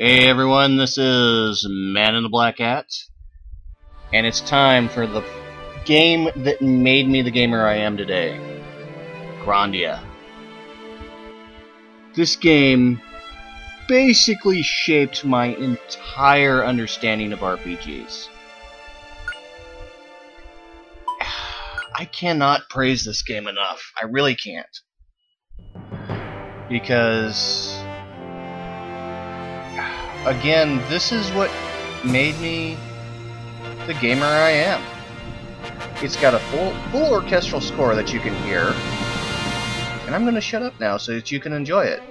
Hey everyone, this is Man in the Black Hat, and it's time for the game that made me the gamer I am today, Grandia. This game basically shaped my entire understanding of RPGs. I cannot praise this game enough. I really can't. Because again, this is what made me the gamer I am. It's got a full orchestral score that you can hear, and I'm going to shut up now so that you can enjoy it.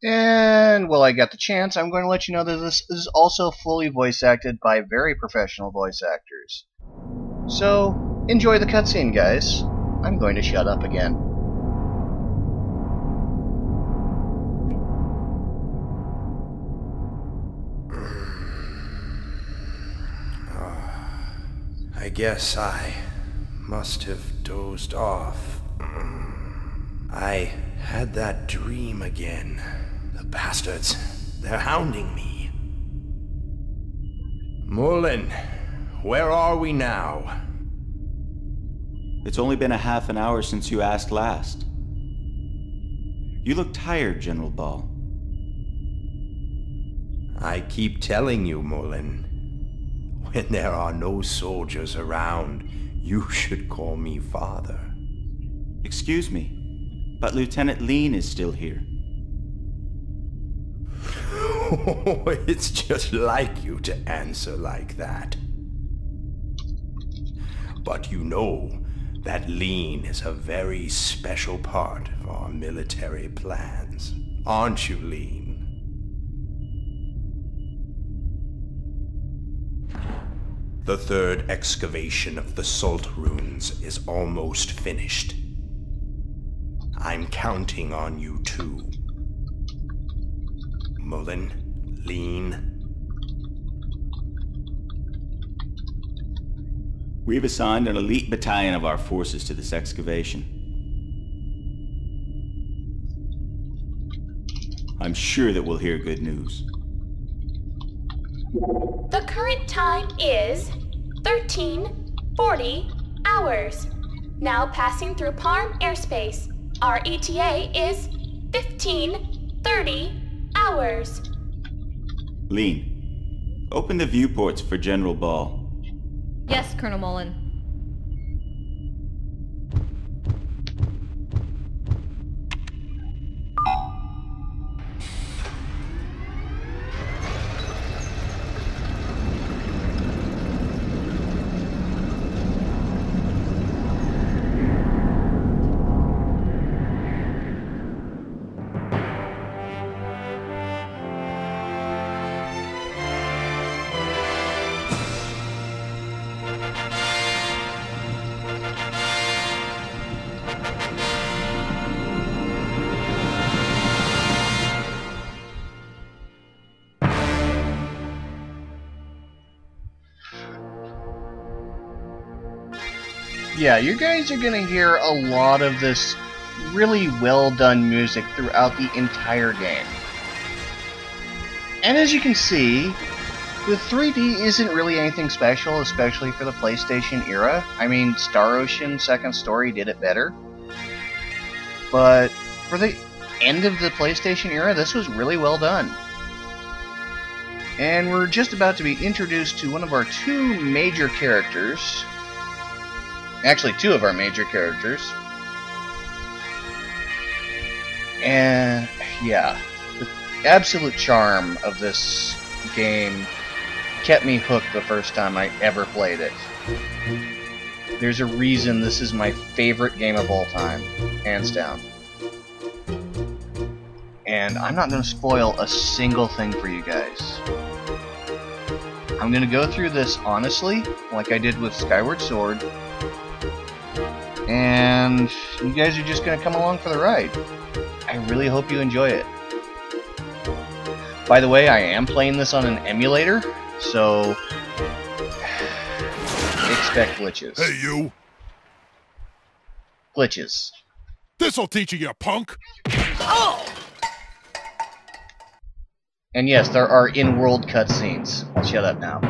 And while I got the chance, I'm going to let you know that this is also fully voice acted by very professional voice actors. So, enjoy the cutscene, guys. I'm going to shut up again. I guess I must have dozed off. I had that dream again. The bastards, they're hounding me. Mullen, where are we now? It's only been a half an hour since you asked last. You look tired, General Ball. I keep telling you, Mullen. When there are no soldiers around, you should call me father. Excuse me, but Lieutenant Lean is still here. It's just like you to answer like that. But you know that Lean is a very special part of our military plans, aren't you, Lean? The third excavation of the Salt Ruins is almost finished. I'm counting on you too. Mullen, Lean. We've assigned an elite battalion of our forces to this excavation. I'm sure that we'll hear good news. The current time is 13:40 hours. Now passing through Parm airspace. Our ETA is 15:30 hours. Lean, Open the viewports for General Ball. Yes, Colonel Mullen. Yeah, you guys are gonna hear a lot of this really well done music throughout the entire game. And as you can see, the 3D isn't really anything special, especially for the PlayStation era. I mean, Star Ocean Second Story did it better. But for the end of the PlayStation era, this was really well done. And we're just about to be introduced to one of our two major characters. Actually, two of our major characters. And, yeah, the absolute charm of this game kept me hooked the first time I ever played it. There's a reason this is my favorite game of all time, hands down. And I'm not going to spoil a single thing for you guys. I'm going to go through this honestly, like I did with Skyward Sword. And you guys are just going to come along for the ride. I really hope you enjoy it. By the way, I am playing this on an emulator, so expect glitches. Hey, you! Glitches. This'll teach you, punk! Oh! And yes, there are in-world cutscenes. I'll shut up now.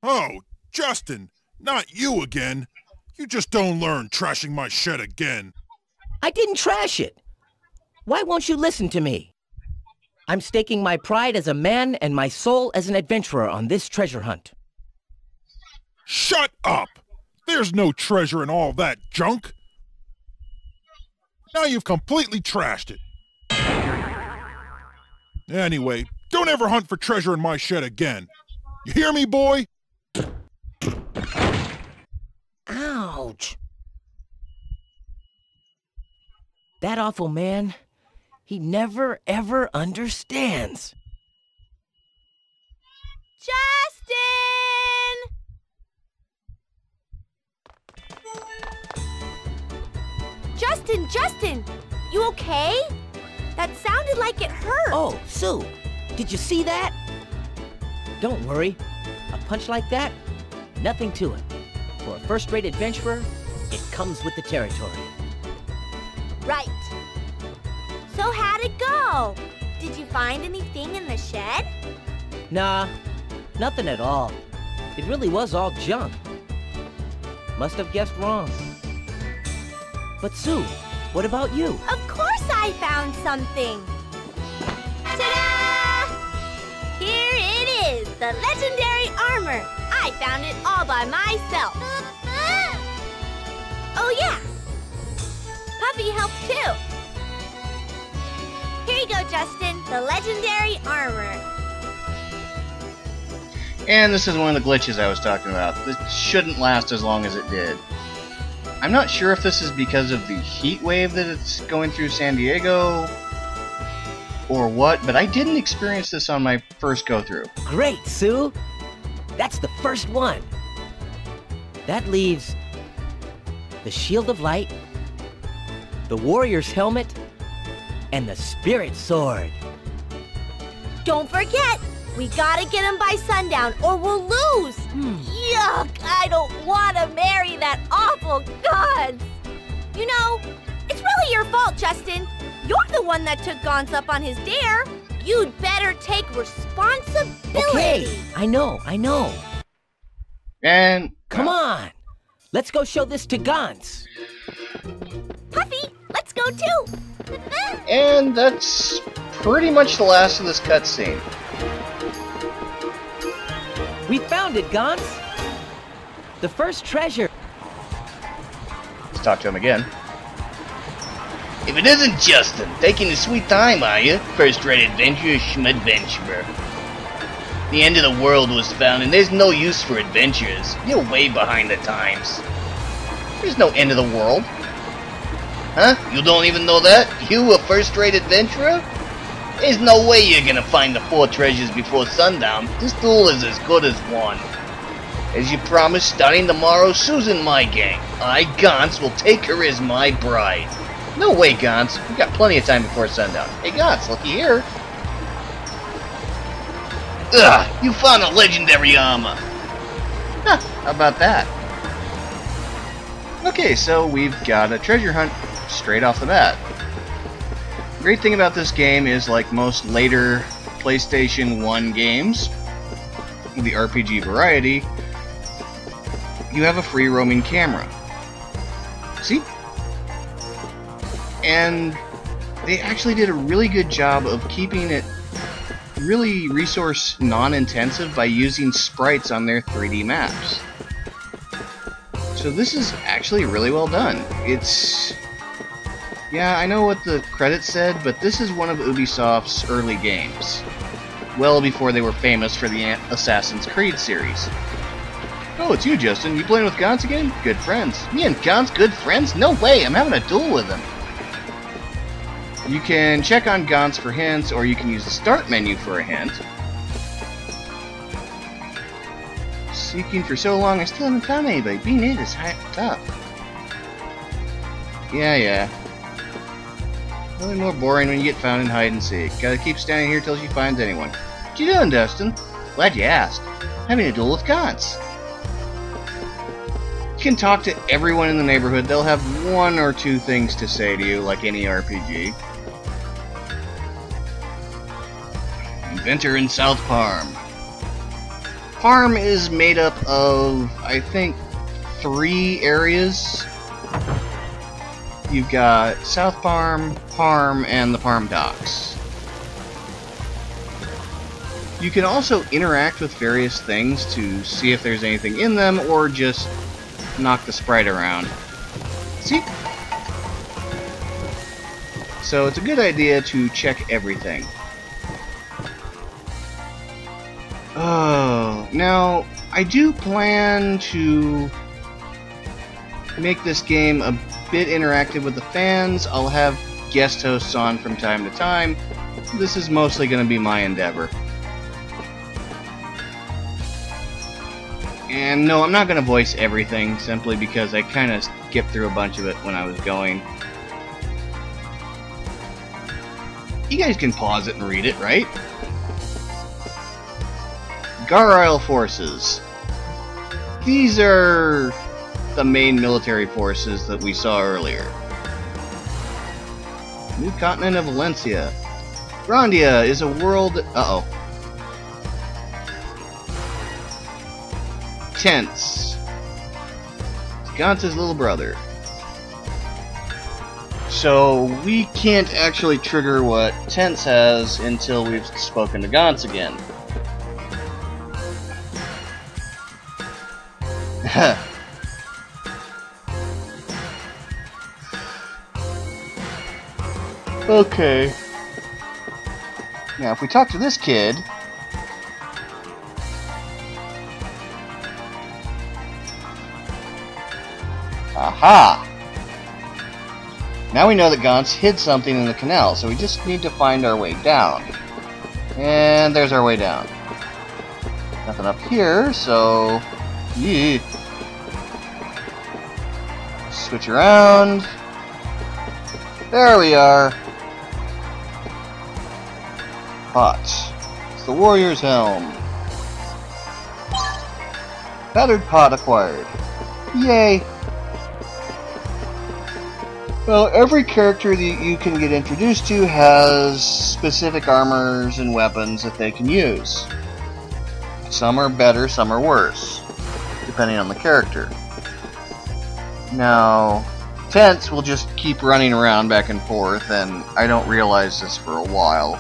Oh, Justin! Not you again! You just don't learn trashing my shed again. I didn't trash it. Why won't you listen to me? I'm staking my pride as a man and my soul as an adventurer on this treasure hunt. Shut up! There's no treasure in all that junk! Now you've completely trashed it. Anyway, don't ever hunt for treasure in my shed again. You hear me, boy? Ouch. That awful man, he never ever understands. Justin! Justin! You okay? That sounded like it hurt. Oh, Sue, did you see that? Don't worry. A punch like that, nothing to it. For a first-rate adventurer, it comes with the territory. Right. So how'd it go? Did you find anything in the shed? Nah, nothing at all. It really was all junk. Must have guessed wrong. But Sue, what about you? Of course I found something! Ta-da! Here it is, the legendary armor! I found it all by myself. Oh yeah! Puffy helped too. Here you go, Justin, the legendary armor. And this is one of the glitches I was talking about. This shouldn't last as long as it did. I'm not sure if this is because of the heat wave that it's going through San Diego or what, but I didn't experience this on my first go-through. Great, Sue! That's the first one. That leaves the Shield of Light, the Warrior's Helmet, and the Spirit Sword. Don't forget, we gotta get him by sundown or we'll lose. Yuck, I don't want to marry that awful god. You know, it's really your fault, Justin. You're the one that took Gauntz up on his dare. You'd better take responsibility. Okay, I know. And come on, let's go show this to Gauntz. Puffy, let's go too. And that's pretty much the last of this cutscene. We found it, Gans! The first treasure! Let's talk to him again. If it isn't Justin, taking a sweet time, are you? First-rate adventurer, schmadventurer. The end of the world was found, and there's no use for adventurers. You're way behind the times. There's no end of the world. Huh? You don't even know that? You, a first-rate adventurer? There's no way you're gonna find the 4 treasures before sundown. This duel is as good as won. As you promised, starting tomorrow, Susan, my gang. I, Gans, will take her as my bride. No way, Gans. We've got plenty of time before sundown. Hey, Gans, looky here. Ugh, you found a legendary armor. Huh, how about that? Okay, so we've got a treasure hunt straight off the bat. Great thing about this game is, like most later PlayStation 1 games, the RPG variety, you have a free roaming camera. See? And they actually did a really good job of keeping it really resource non-intensive by using sprites on their 3D maps. So this is actually really well done. It's... yeah, I know what the credits said, but this is one of Ubisoft's early games. Well before they were famous for the Assassin's Creed series. Oh, it's you, Justin. You playing with Gans again? Good friends. Me and Gans good friends? No way, I'm having a duel with him. You can check on Gans for hints, or you can use the start menu for a hint. Seeking for so long, I still haven't found anybody. Being it is tough. Yeah. Really more boring when you get found in hide and seek. Gotta keep standing here till she finds anyone. What you doing, Dustin? Glad you asked. Having a duel with Gans. You can talk to everyone in the neighborhood. They'll have 1 or 2 things to say to you, like any RPG. Inventor in South Parm. Parm is made up of, I think, 3 areas. You've got South Parm, Parm, and the Parm Docks. You can also interact with various things to see if there's anything in them, or just knock the sprite around. See? So it's a good idea to check everything. Oh, now, I do plan to make this game a bit interactive with the fans. I'll have guest hosts on from time to time. This is mostly going to be my endeavor. And no, I'm not going to voice everything, simply because I kind of skipped through a bunch of it when I was going. You guys can pause it and read it, right? Garisle forces. These are the main military forces that we saw earlier. New continent of Valencia. Grandia is a world... Uh-oh. Tents. Gans' little brother. So, we can't actually trigger what Tents has until we've spoken to Gans again. Okay. Now, if we talk to this kid... Aha! Now we know that Gans hid something in the canal, so we just need to find our way down. And there's our way down. Nothing up here, so... yeah. Switch around. There we are. Pot. It's the warrior's helm. Battered pot acquired. Yay! Well, every character that you can get introduced to has specific armors and weapons that they can use. Some are better, some are worse, depending on the character. Now, Tents will just keep running around back and forth, and I don't realize this for a while.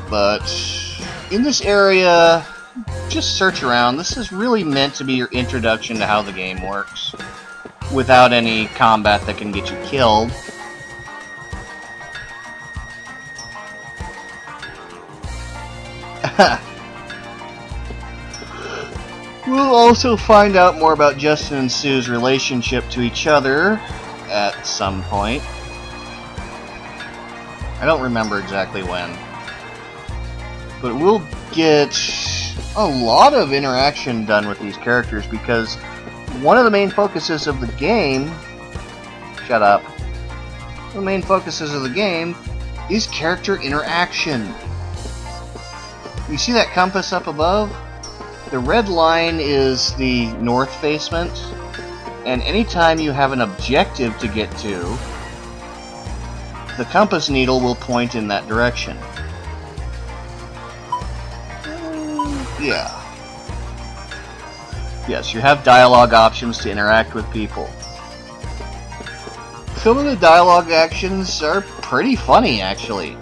But in this area, just search around. This is really meant to be your introduction to how the game works, without any combat that can get you killed. We'll also find out more about Justin and Sue's relationship to each other at some point. I don't remember exactly when. But we'll get a lot of interaction done with these characters because one of the main focuses of the game... Shut up. One of the main focuses of the game is character interaction. You see that compass up above? The red line is the north facement, and anytime you have an objective to get to, the compass needle will point in that direction. Yeah. Yes, you have dialogue options to interact with people. Some of the dialogue actions are pretty funny, actually.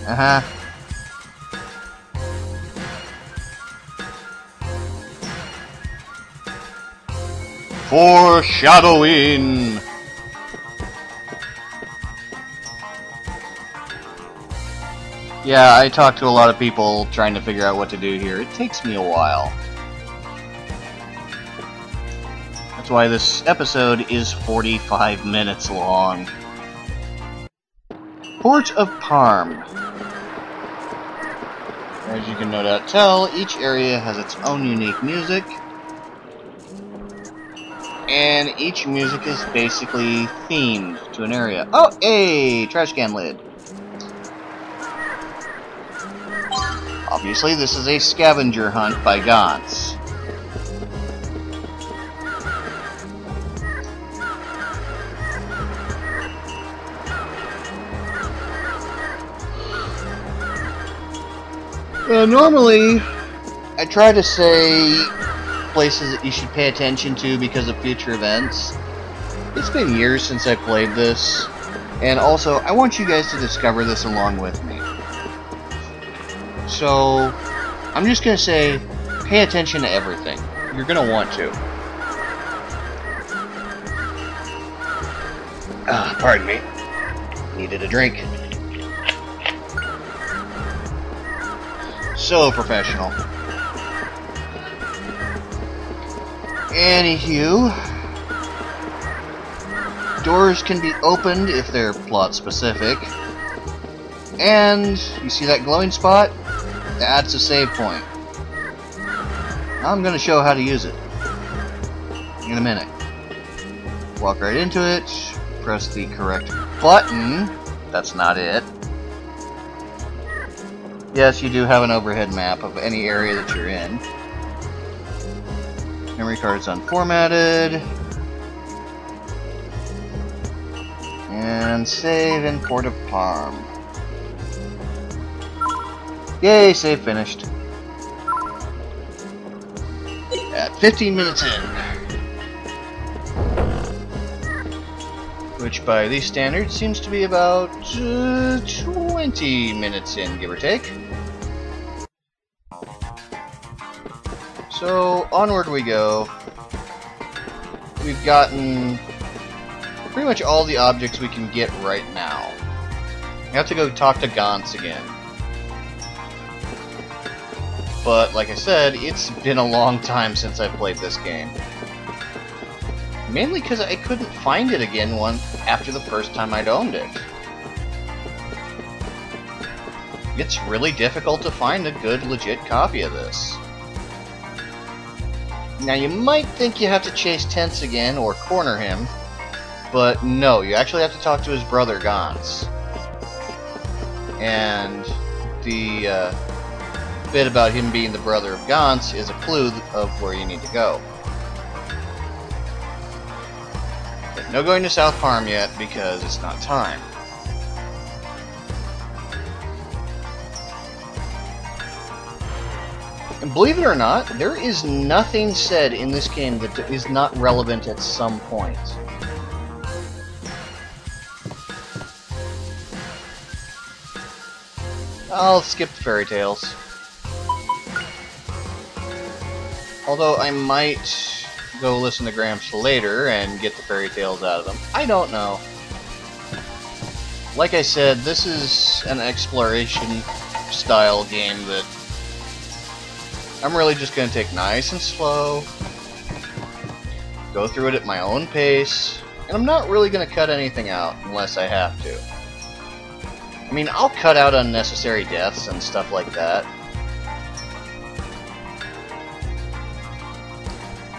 Uh-huh. Foreshadowing! Yeah, I talked to a lot of people trying to figure out what to do here. It takes me a while. That's why this episode is 45 minutes long. Port of Parm. As you can no doubt tell, each area has its own unique music. And each music is basically themed to an area. Oh, hey! Trash can lid. Obviously, this is a scavenger hunt by Gantz. Normally, I try to say places that you should pay attention to because of future events. It's been years since I played this, and also I want you guys to discover this along with me. So I'm just gonna say pay attention to everything. You're gonna want to. Pardon me. Needed a drink. So professional. Anywho, doors can be opened if they're plot specific. And you see that glowing spot? That's a save point. I'm going to show how to use it in a minute. Walk right into it, press the correct button. That's not it. Yes, you do have an overhead map of any area that you're in. Memory card's unformatted. And save in Port of Parm. Yay, save finished. At 15 minutes in. Which by these standards seems to be about 20 minutes in, give or take. So, onward we go. We've gotten pretty much all the objects we can get right now. We have to go talk to Gantz again. But, like I said, it's been a long time since I played this game. Mainly because I couldn't find it again after the first time I'd owned it. It's really difficult to find a good, legit copy of this. Now, you might think you have to chase Tense again, or corner him, but no, you actually have to talk to his brother, Gantz. And the bit about him being the brother of Gantz is a clue of where you need to go. But no going to South Parm yet, because it's not time. And believe it or not, there is nothing said in this game that is not relevant at some point. I'll skip the fairy tales. Although I might go listen to Gramps later and get the fairy tales out of them. I don't know. Like I said, this is an exploration style game that I'm really just going to take nice and slow, go through it at my own pace, and I'm not really going to cut anything out unless I have to. I mean, I'll cut out unnecessary deaths and stuff like that.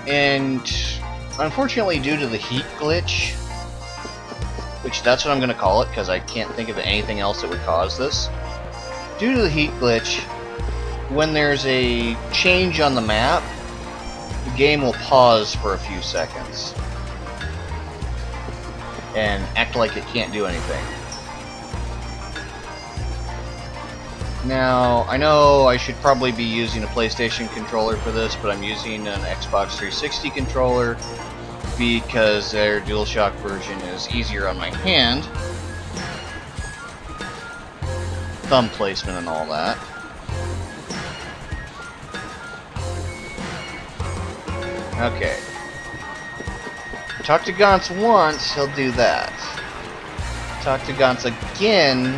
And unfortunately, due to the heat glitch, which that's what I'm going to call it because I can't think of anything else that would cause this, due to the heat glitch, when there's a change on the map, the game will pause for a few seconds and act like it can't do anything. Now, I know I should probably be using a PlayStation controller for this, but I'm using an Xbox 360 controller because their DualShock version is easier on my hand. Thumb placement and all that. Okay. Talk to Gantz once, he'll do that. Talk to Gantz again,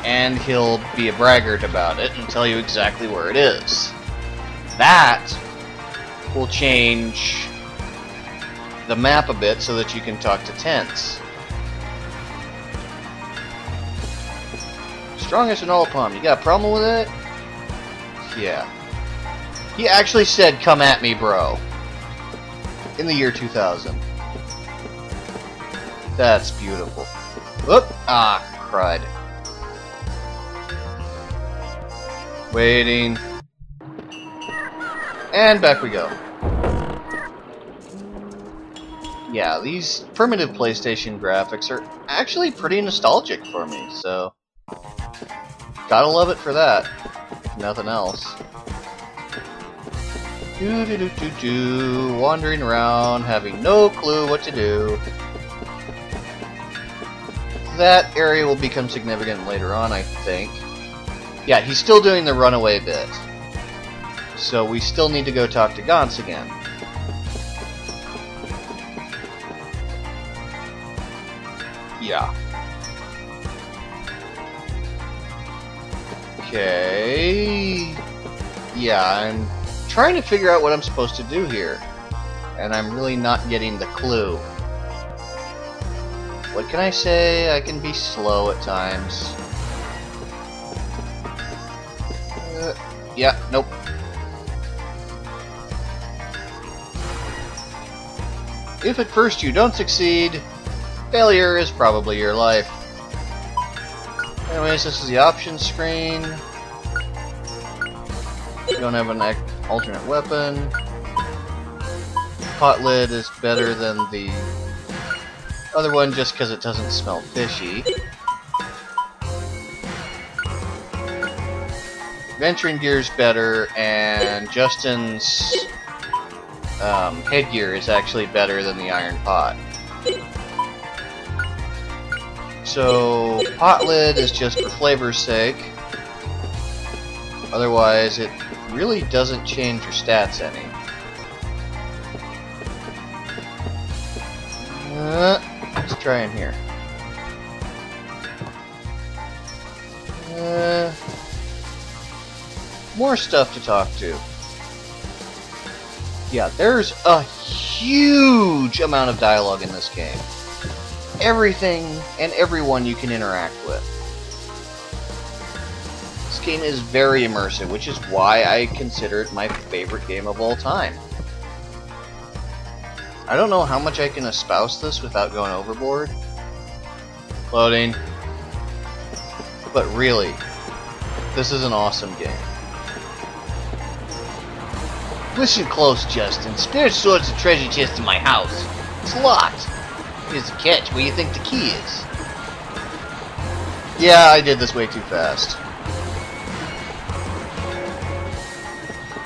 and he'll be a braggart about it and tell you exactly where it is. That will change the map a bit so that you can talk to tents. Strongest in all palm. You got a problem with it? Yeah. He actually said, "Come at me, bro." In the year 2000. That's beautiful. Whoop! Ah, cried. Waiting. And back we go. Yeah, these primitive PlayStation graphics are actually pretty nostalgic for me, so gotta love it for that, if nothing else. Wandering around, having no clue what to do. That area will become significant later on, I think. Yeah, he's still doing the runaway bit. So we still need to go talk to Gantz again. Yeah. Okay. Yeah, I'm trying to figure out what I'm supposed to do here. And I'm really not getting the clue. What can I say? I can be slow at times. Yeah, nope. If at first you don't succeed, failure is probably your life. Anyways, this is the options screen. You don't have an alternate weapon. Pot lid is better than the other one just because it doesn't smell fishy. Venturing gear's better, and Justin's headgear is actually better than the iron pot. So, pot lid is just for flavor's sake. Otherwise, it really doesn't change your stats any. Let's try in here. More stuff to talk to. Yeah, there's a huge amount of dialogue in this game. Everything and everyone you can interact with. This game is very immersive, which is why I consider it my favorite game of all time. I don't know how much I can espouse this without going overboard. Loading. But really, this is an awesome game. Listen close, Justin. Spare swords and treasure chest in my house. It's locked. Here's the catch. Where do you think the key is? Yeah, I did this way too fast.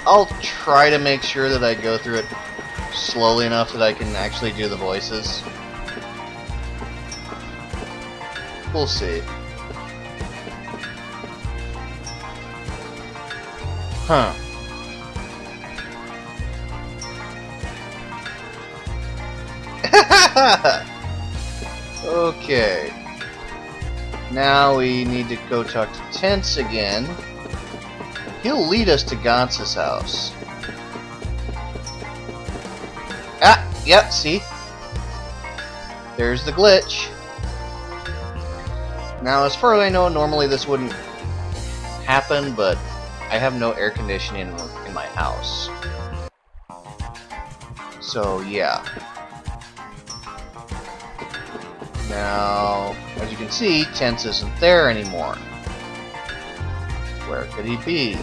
I'll try to make sure that I go through it slowly enough that I can actually do the voices. We'll see. Huh. Okay. Now we need to go talk to Tense again. He'll lead us to Gantz's house. Ah, yep, see? There's the glitch. Now, as far as I know, normally this wouldn't happen, but I have no air conditioning in my house. So, yeah. Now, as you can see, Tense isn't there anymore. Where could he be?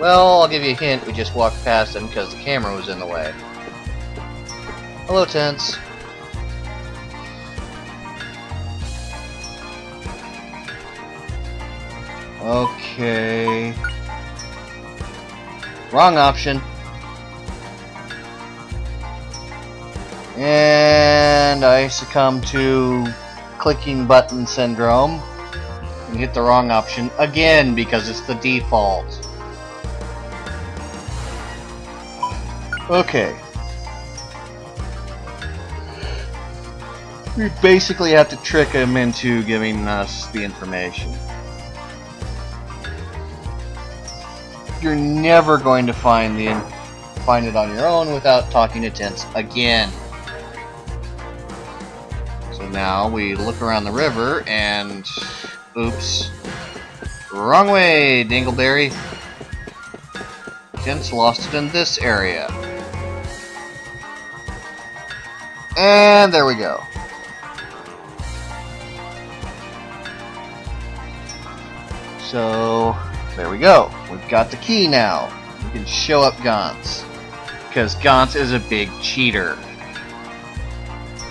Well, I'll give you a hint. We just walked past him because the camera was in the way. Hello, Tense. Okay. Wrong option. And I succumb to clicking button syndrome and hit the wrong option again because it's the default. Okay. We basically have to trick him into giving us the information. You're never going to find it on your own without talking to Tense again. So now we look around the river and... oops. Wrong way, Dingleberry. Tense lost it in this area. And there we go. So, there we go. We've got the key now. We can show up Gantz. Because Gantz is a big cheater.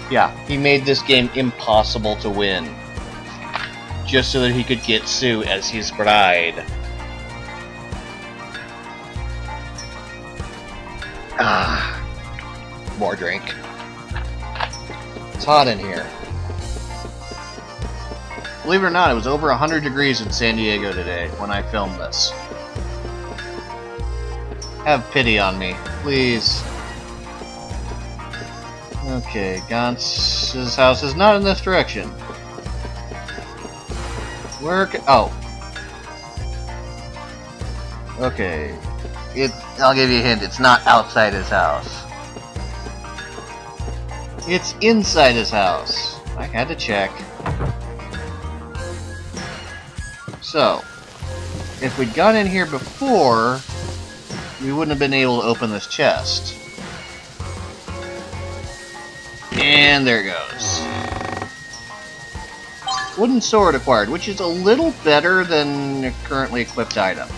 Yeah, he made this game impossible to win. Just so that he could get Sue as his bride. Ah. More drink. It's hot in here. Believe it or not, it was over 100 degrees in San Diego today when I filmed this. Have pity on me, please. Okay, Gantz's house is not in this direction. Where oh. Okay. I'll give you a hint, it's not outside his house. It's inside his house. I had to check. So, if we'd gone in here before, we wouldn't have been able to open this chest. And there it goes. Wooden sword acquired, which is a little better than a currently equipped item.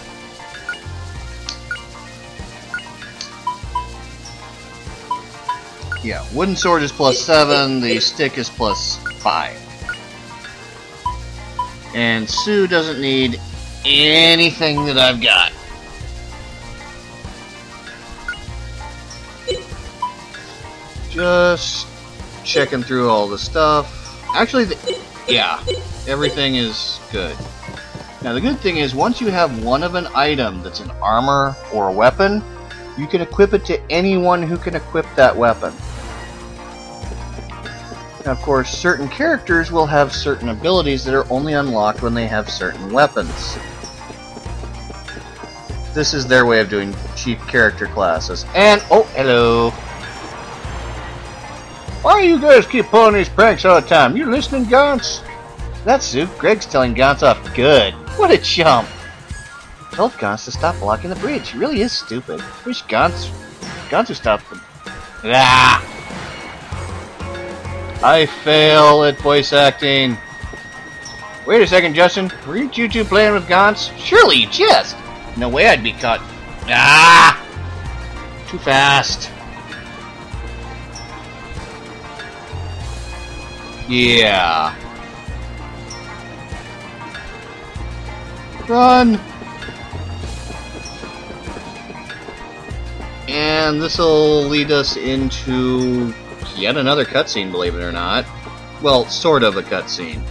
Yeah, wooden sword is +7, the stick is +5. And Sue doesn't need anything that I've got. Just checking through all the stuff. Actually, yeah, everything is good. Now the good thing is, once you have one of an item that's an armor or a weapon, you can equip it to anyone who can equip that weapon. Now, of course, certain characters will have certain abilities that are only unlocked when they have certain weapons. This is their way of doing cheap character classes. And, oh, hello. Why do you guys keep pulling these pranks all the time? You listening, Gantz? That's Sue. Greg's telling Gantz off good. What a chump. I told Gantz to stop blocking the bridge. He really is stupid. Wish Gantz would stop them. Ah! I fail at voice acting. Wait a second, Justin. Weren't you two playing with Gantz? Surely you just. No way I'd be caught. Ah! Too fast. Yeah. Run! And this'll lead us into yet another cutscene, believe it or not. Well, sort of a cutscene.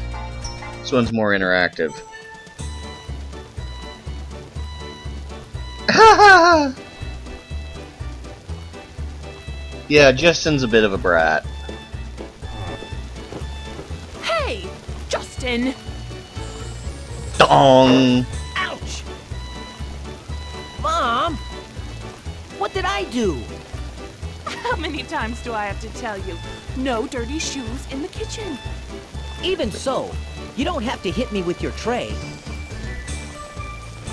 This one's more interactive. Yeah, Justin's a bit of a brat. Hey, Justin! Dong! Ouch! Mom! What did I do? How many times do I have to tell you? No dirty shoes in the kitchen. Even so, you don't have to hit me with your tray.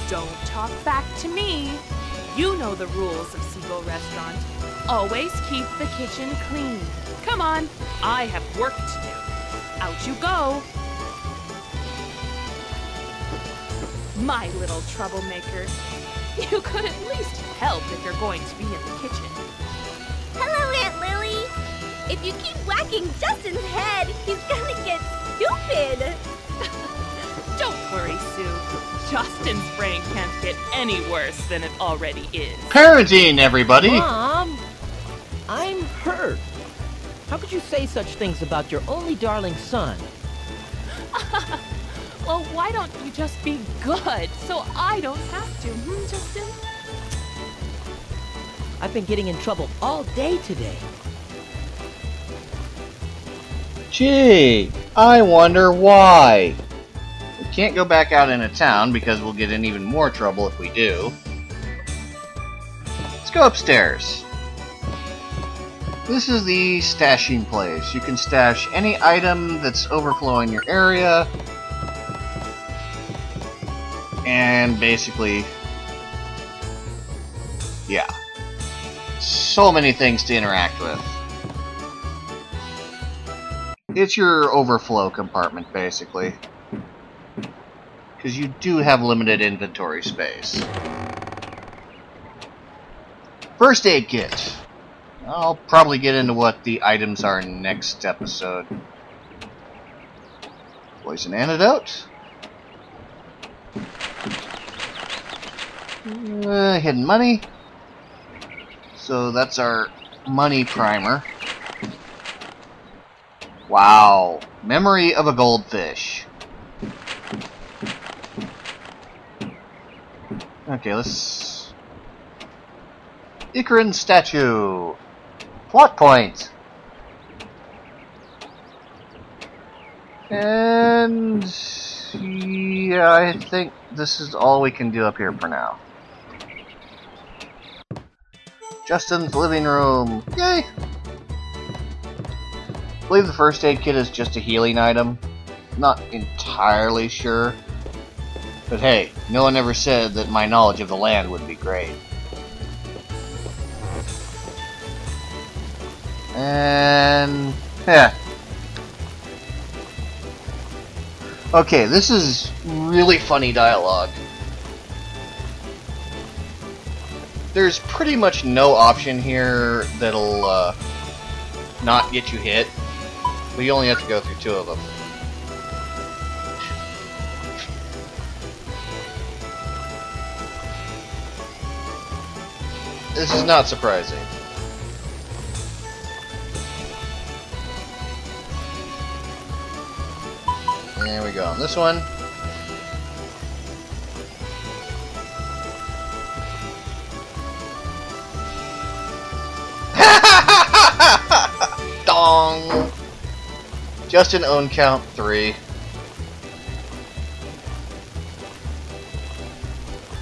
Don't talk back to me. You know the rules of Seagull Restaurant. Always keep the kitchen clean. Come on, I have work to do. Out you go. My little troublemaker. You could at least help if you're going to be in the kitchen. Hello, Aunt Lily. If you keep whacking Justin's head, he's gonna get stupid. Don't worry, Sue. Justin's brain can't get any worse than it already is. Parenting, everybody! Mom! I'm hurt. How could you say such things about your only darling son? Well, why don't you just be good so I don't have to, Justin? I've been getting in trouble all day today. Gee, I wonder why. We can't go back out into town because we'll get in even more trouble if we do. Let's go upstairs. This is the stashing place. You can stash any item that's overflowing your area. And basically, yeah. So many things to interact with. It's your overflow compartment, basically. Because you do have limited inventory space. First aid kit. I'll probably get into what the items are next episode. Poison antidote. Hidden money. So that's our money primer. Wow. Memory of a goldfish. Okay, let's... Icarin statue. Plot point. And... yeah, I think this is all we can do up here for now. Justin's living room. Yay! I believe the first aid kit is just a healing item. Not entirely sure. But hey, no one ever said that my knowledge of the land would be great. And... yeah. Okay, this is really funny dialogue. There's pretty much no option here that'll not get you hit. But you only have to go through 2 of them. This is not surprising. There we go on this one. Dong! Just an own count 3.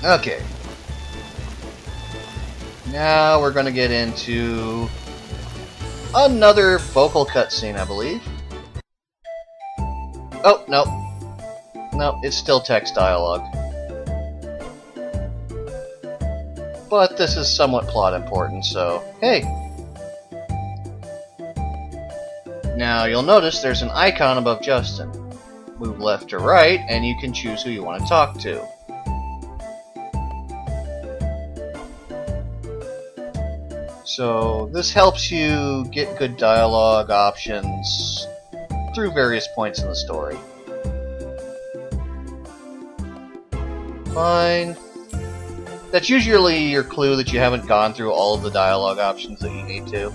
Okay. Now we're gonna get into another vocal cutscene, I believe. Oh, no. No, it's still text dialogue. But this is somewhat plot important, so hey. Now you'll notice there's an icon above Justin. Move left to right, and you can choose who you want to talk to. So this helps you get good dialogue options through various points in the story. Fine. That's usually your clue that you haven't gone through all of the dialogue options that you need to.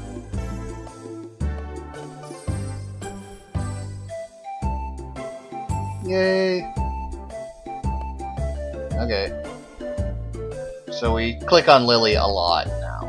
Yay. Okay. So we click on Lily a lot now.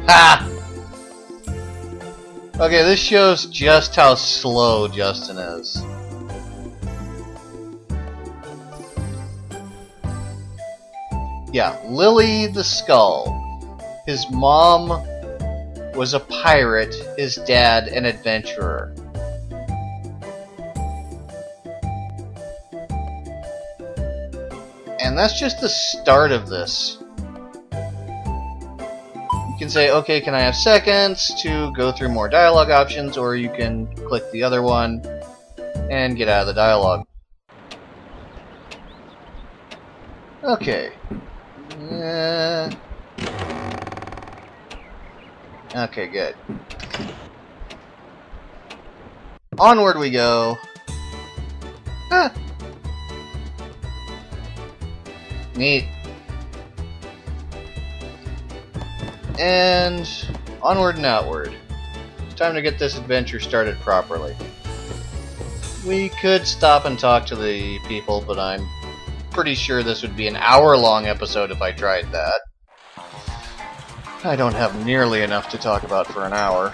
Ha! Okay, this shows just how slow Justin is. Yeah, Lily the Skull. His mom was a pirate, his dad an adventurer. And that's just the start of this. You can say, okay, can I have seconds to go through more dialogue options, or you can click the other one and get out of the dialogue. Okay. Okay, good. Onward we go. Ah. Neat. And onward and outward. It's time to get this adventure started properly. We could stop and talk to the people, but I'm pretty sure this would be an hour-long episode if I tried that. I don't have nearly enough to talk about for an hour.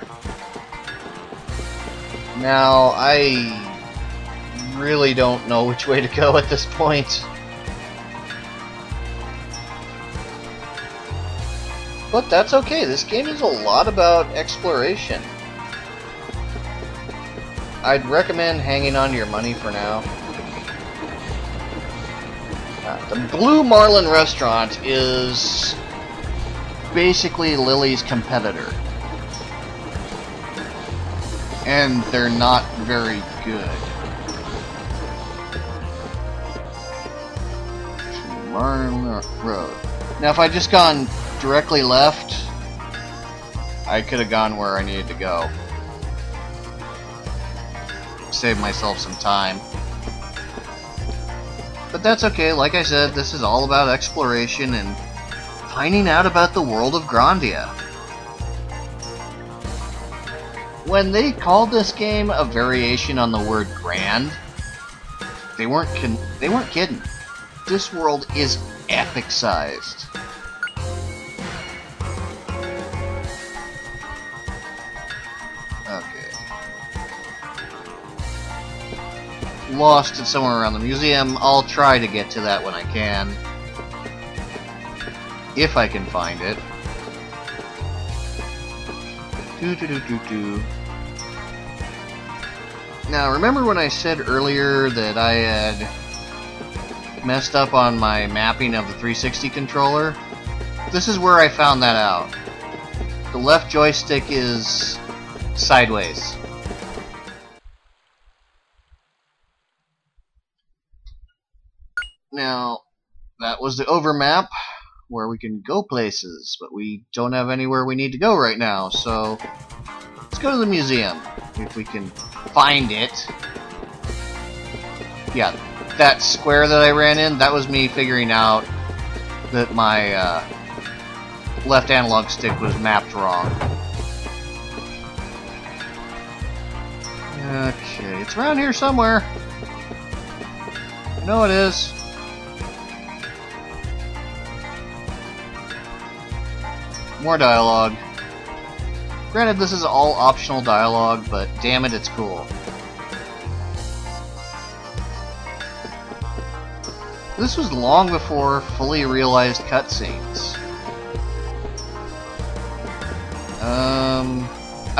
Now, I really don't know which way to go at this point. But that's okay, this game is a lot about exploration. I'd recommend hanging on to your money for now. The Blue Marlin restaurant is basically Lily's competitor. And they're not very good. Marlin Road. Now if I'd just gone directly left, I could have gone where I needed to go. Save myself some time. But that's okay, like I said, this is all about exploration and finding out about the world of Grandia. When they called this game a variation on the word grand, they weren't kidding. This world is epic-sized. Lost it somewhere around the museum. I'll try to get to that when I can. If I can find it. Now, remember when I said earlier that I had messed up on my mapping of the 360 controller? This is where I found that out. The left joystick is sideways. Now, that was the overmap, where we can go places, but we don't have anywhere we need to go right now, so let's go to the museum, if we can find it. Yeah, that square that I ran in, that was me figuring out that my left analog stick was mapped wrong. Okay, it's around here somewhere. I know it is. More dialogue. Granted, this is all optional dialogue, but damn it, it's cool. This was long before fully realized cutscenes.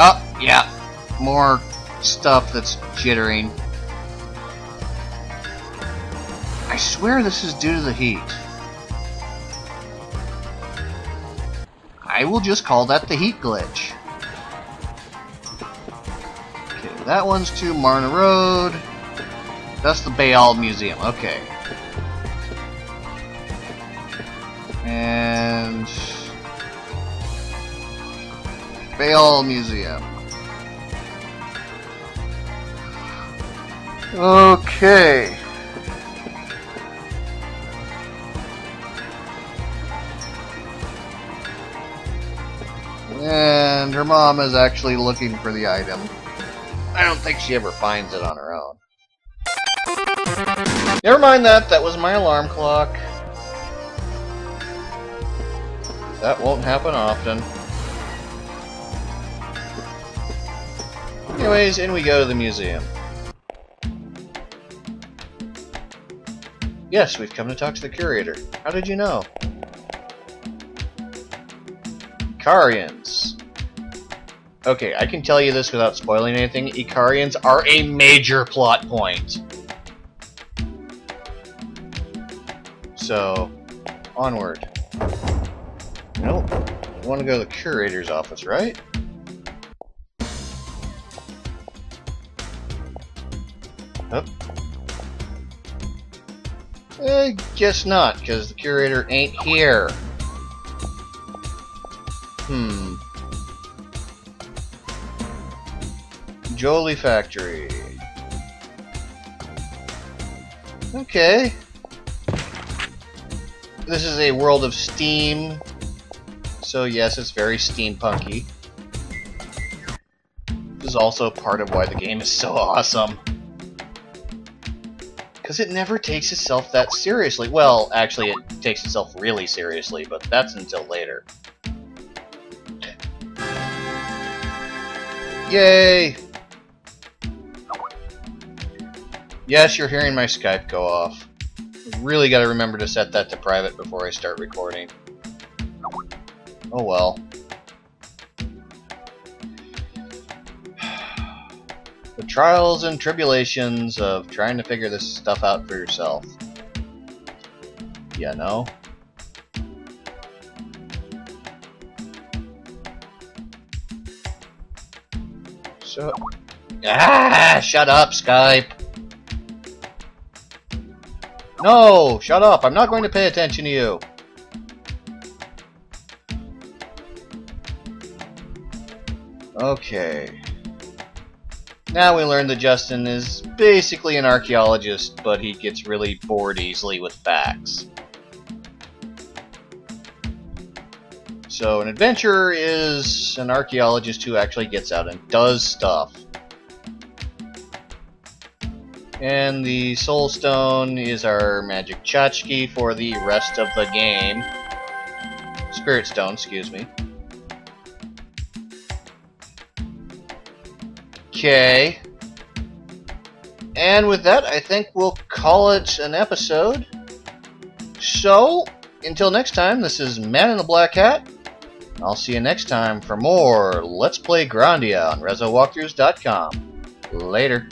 Oh, yeah. More stuff that's jittering. I swear this is due to the heat. I will just call that the heat glitch. Okay, that one's to Marna Road. That's the Bayal Museum. Okay. And Bayal Museum. Okay. And her mom is actually looking for the item. I don't think she ever finds it on her own. Never mind that, that was my alarm clock. That won't happen often. Anyways, in we go to the museum. Yes, we've come to talk to the curator. How did you know? Icarians. Okay, I can tell you this without spoiling anything. Icarians are a major plot point. So, onward. Nope. I want to go to the curator's office, right? Up. Guess not, because the curator ain't here. Jolie Factory. Okay. This is a world of steam, so yes, it's very steampunky. This is also part of why the game is so awesome. Because it never takes itself that seriously. Well, actually, it takes itself really seriously, but that's until later. Yay! Yes, you're hearing my Skype go off. Really gotta remember to set that to private before I start recording. Oh well. The trials and tribulations of trying to figure this stuff out for yourself. You know? So... Ah! Shut up, Skype! No! Shut up! I'm not going to pay attention to you! Okay. Now we learn that Justin is basically an archaeologist, but he gets really bored easily with facts. So an adventurer is an archaeologist who actually gets out and does stuff. And the Soul Stone is our magic tchotchke for the rest of the game. Spirit Stone, excuse me. Okay. And with that, I think we'll call it an episode. So, until next time, this is Man in the Black Hat. I'll see you next time for more Let's Play Grandia on RezoWalkthroughs.com. Later.